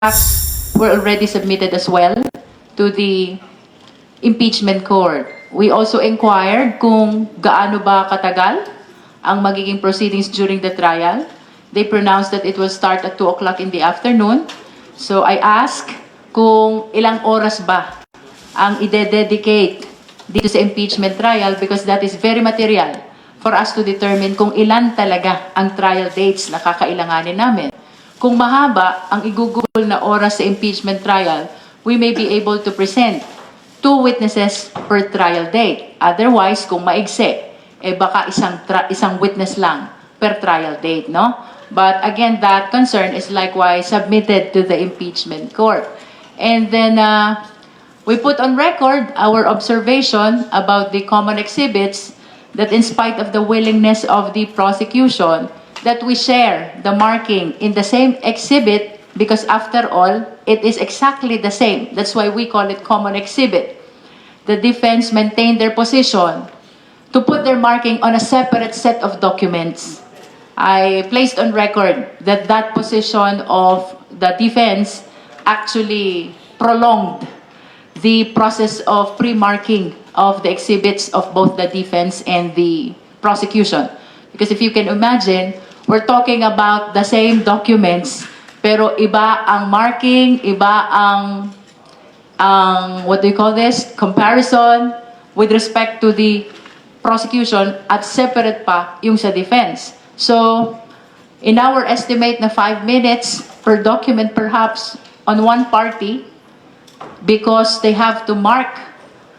facts were already submitted as well to the impeachment court. We also inquired kung gaano ba katagal ang magiging proceedings during the trial. They pronounced that it will start at 2 o'clock in the afternoon. So I asked kung ilang oras ba ang ide-dedicate dito sa impeachment trial because that is very material for us to determine kung ilan talaga ang trial dates na kakailanganin namin. Kung mahaba ang igugol na oras sa impeachment trial, we may be able to present 2 witnesses per trial date. Otherwise, kung maigsi, baka isang witness lang per trial date, no? But again, that concern is likewise submitted to the impeachment court. And then we put on record our observation about the common exhibits that in spite of the willingness of the prosecution, that we share the marking in the same exhibit because after all, it is exactly the same. That's why we call it common exhibit. The defense maintained their position to put their marking on a separate set of documents. I placed on record that that position of the defense actually prolonged the process of pre-marking of the exhibits of both the defense and the prosecution. Because if you can imagine, we're talking about the same documents, pero iba ang marking, iba ang what do you call this? Comparison with respect to the prosecution at separate pa yung sa defense. So, in our estimate na 5 minutes per document perhaps on one party, because they have to mark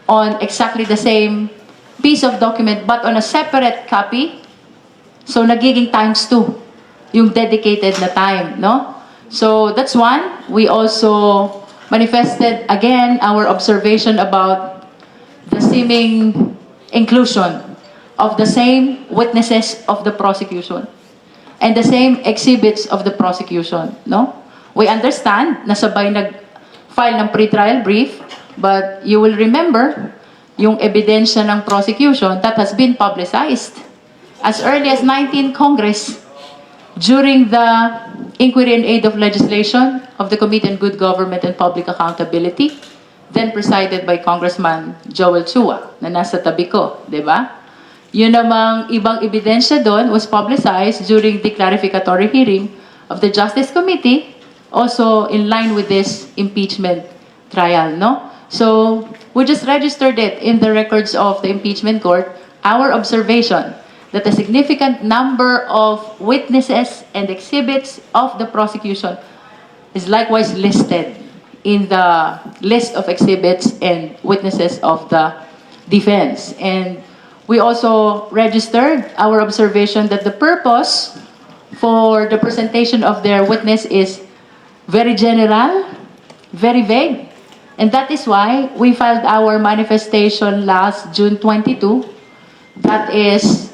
on exactly the same piece of document but on a separate copy, so nagiging times 2 yung dedicated na time, no? So that's one. We also manifested again our observation about the seeming inclusion of the same witnesses of the prosecution and the same exhibits of the prosecution, no? We understand na sabay nag-file ng pre-trial brief, but you will remember yung ebidensya ng prosecution that has been publicized as early as 19 Congress during the Inquiry and Aid of Legislation of the Committee on Good Government and Public Accountability, then presided by Congressman Joel Chua, na nasa tabi ko, di ba? Yun namang ibang ebidensya doon was publicized during the clarificatory hearing of the Justice Committee, also in line with this impeachment trial, no? So, we just registered it in the records of the impeachment court, our observation that a significant number of witnesses and exhibits of the prosecution is likewise listed in the list of exhibits and witnesses of the defense. And we also registered our observation that the purpose for the presentation of their witness is very general, very vague. And that is why we filed our manifestation last June 22. That is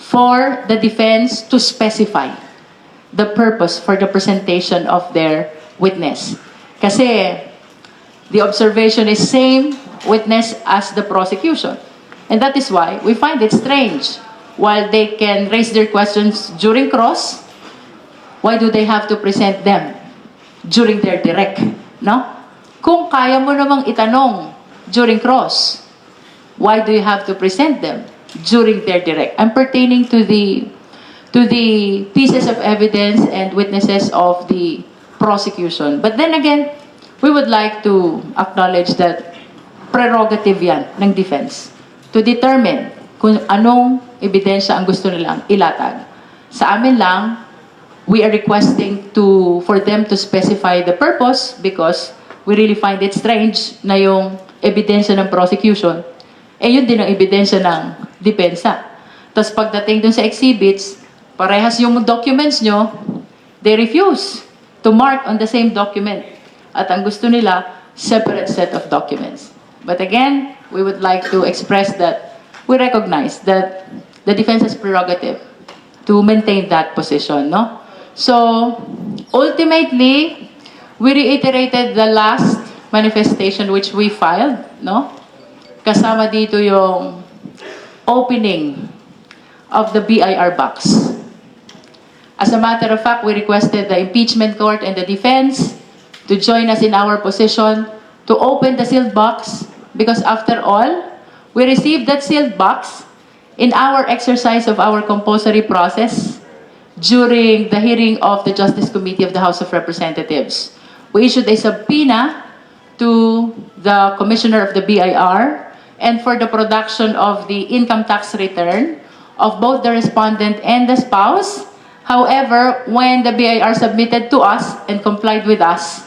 for the defense to specify the purpose for the presentation of their witness. Kasi the observation is same witness as the prosecution. And that is why we find it strange. While they can raise their questions during cross, why do they have to present them during their direct? No? Kung kaya mo namang itanong during cross, why do you have to present them during their direct? I'm pertaining to the pieces of evidence and witnesses of the prosecution. But then again, we would like to acknowledge that prerogative yan ng defense to determine kung anong ebidensya ang gusto nilang ilatag. Sa amin lang, we are requesting for them to specify the purpose because we really find it strange na yung ebidensya ng prosecution, yun din ang ebidensya ng depensa. Tapos pagdating dun sa exhibits, parehas yung documents nyo, they refuse to mark on the same document. At ang gusto nila, separate set of documents. But again, we would like to express that we recognize that the defense has prerogative to maintain that position, no? So, ultimately, we reiterated the last manifestation which we filed, no? Kasama dito yung opening of the BIR box. As a matter of fact, we requested the impeachment court and the defense to join us in our position to open the sealed box, because after all, we received that sealed box in our exercise of our compulsory process during the hearing of the Justice Committee of the House of Representatives. We issued a subpoena to the Commissioner of the BIR and for the production of the income tax return of both the respondent and the spouse. However, when the BIR submitted to us and complied with us,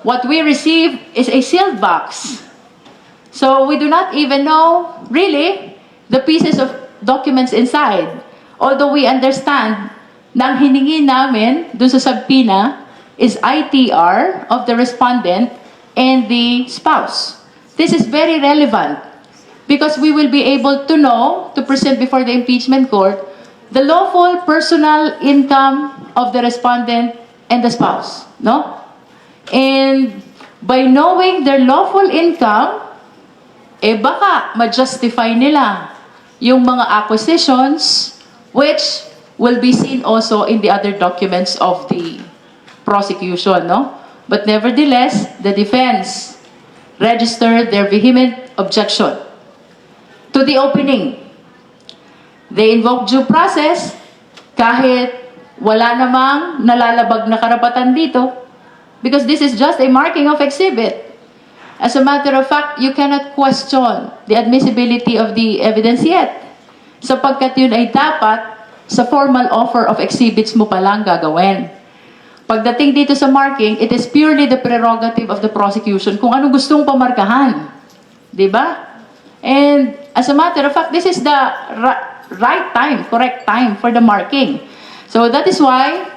what we received is a sealed box. So we do not even know, really, the pieces of documents inside. Although we understand na ang hiningi namin dun sa subpoena is ITR of the respondent and the spouse. This is very relevant because we will be able to know, to present before the impeachment court, the lawful personal income of the respondent and the spouse, no? And by knowing their lawful income, baka ma-justify nila yung mga acquisitions which will be seen also in the other documents of the prosecution, no? But nevertheless, the defense registered their vehement objection to the opening. They invoked due process kahit wala namang nalalabag na karapatan dito because this is just a marking of exhibit. As a matter of fact, you cannot question the admissibility of the evidence yet sapagkat yun ay dapat sa formal offer of exhibits mo palang gagawin. Pagdating dito sa marking, it is purely the prerogative of the prosecution kung ano gustong pamarkahan. Diba? And as a matter of fact, this is the right time, correct time for the marking. So that is why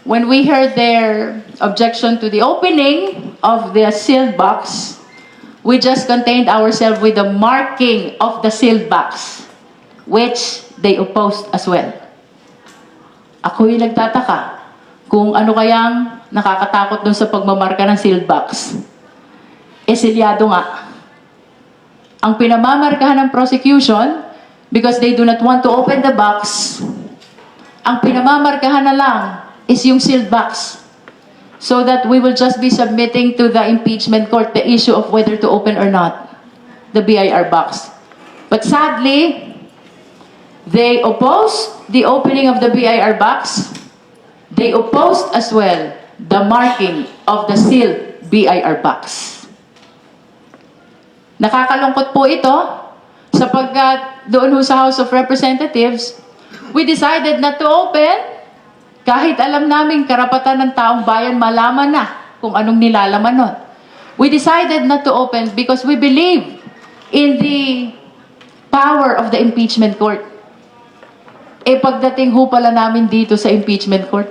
when we heard their objection to the opening of the sealed box, we just contained ourselves with the marking of the sealed box, which they opposed as well. Ako'y nagtataka kung ano kayang nakakatakot dun sa pagmamarka ng sealed box. Silyado nga. Ang pinamamarkahan ng prosecution, because they do not want to open the box, ang pinamamarkahan na lang is yung sealed box. So that we will just be submitting to the impeachment court the issue of whether to open or not the BIR box. But sadly, they opposed the opening of the BIR box. They opposed as well the marking of the sealed BIR box. Nakakalungkot po ito sapagkat doon ho sa House of Representatives, we decided not to open kahit alam namin karapatan ng taong bayan malaman na kung anong nilalaman nun. We decided not to open because we believe in the power of the impeachment court. Pagdating ho pala namin dito sa impeachment court,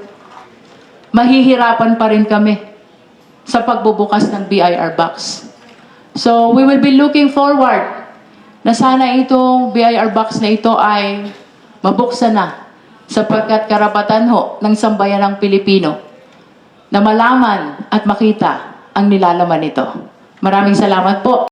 mahihirapan pa rin kami sa pagbubukas ng BIR box. So, we will be looking forward na sana itong BIR box na ito ay mabuksan na sapagkat karapatan ho ng sambayanang Pilipino na malaman at makita ang nilalaman nito. Maraming salamat po.